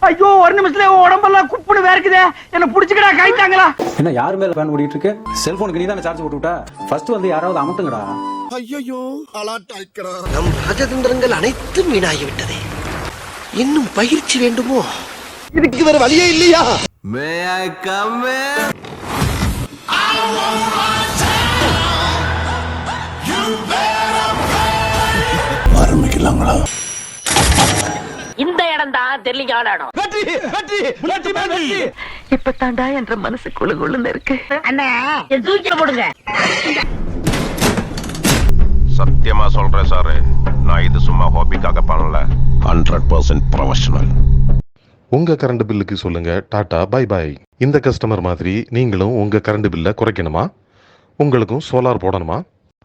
ஐயோ ஒரு நிமிஷத்துல உடம்பெல்லாம் குப்புன்னு வேர்க்குதே, என்ன புடிச்சுக்கடா கைத்தாங்களா? என்ன யாரு மேல ஃபேன் ஓடிட்டு இருக்கு? செல்போனுக்கு நீ தானே சார்ஜ் போட்டு விட்டா? ஃபர்ஸ்ட் வந்து யாராவது அமட்டுங்கடா. ஐயோ அலாட்டாய்க்கிறா. நம் ராஜதந்திரங்கள் அனைத்தும் வீணாகிவிட்டதே. இன்னும் பயிற்சி வேண்டுமோ? இதுக்கு வேற வழியே இல்லையா? May I come in? ஆரம்பிக்கலாங்களா? இந்த இடம் தான் தெரியல இடம். வெற்றி வெற்றி வெற்றி வெற்றி. இப்ப தாண்டா என்ற மனசு குழு குழுன்னு இருக்கு. அண்ணா தூக்கில போடுங்க. சத்தியமா சொல்றேன் சார், நான் இது சும்மா ஹாபிக்காக பண்ணல, 100% ப்ரொஃபஷனல். உங்க கரண்ட் பில்லுக்கு சொல்லுங்க டாடா பை பை. இந்த கஸ்டமர் மாதிரி நீங்களும் உங்க கரண்ட் பில்லை குறைக்கணுமா? உங்களுக்கும் சோலார் போடணுமா?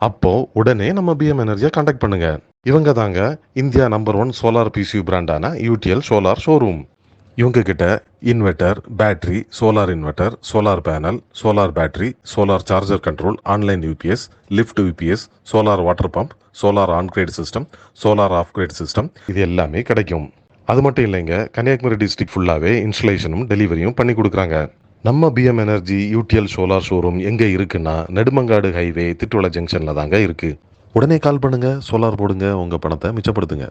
அப்போ உடனே நம்ம பிஎம் எனர்ஜியை கான்டாக்ட் பண்ணுங்க. இவங்க தாங்க இந்தியா நம்பர் 1 சோலார் பிசியூ பிராண்டான யூடிஎல் சோலார் ஷோரூம். இவங்க கிட்ட inverter, battery, solar inverter, solar panel, solar battery, solar charger control, online UPS, lift UPS, solar water pump, solar on grid system, solar off grid system, இது எல்லாமே கிடைக்கும். அது மட்டும் இல்லைங்க, Kanyakumari district ஃபுல்லாவே இன்ஸ்டலேஷனும் டெலிவரியும் பண்ணி கொடுக்குறாங்க. நம்ம PM energy UTL solar showroom எங்க இருக்குன்னா நெடுமங்காடு ஹைவே திட்டுவள ஜங்ஷன்ல தாங்க இருக்கு. உடனே கால் பண்ணுங்க, சோலார் போடுங்க, உங்க பணத்தை மிச்சப்படுத்துங்க.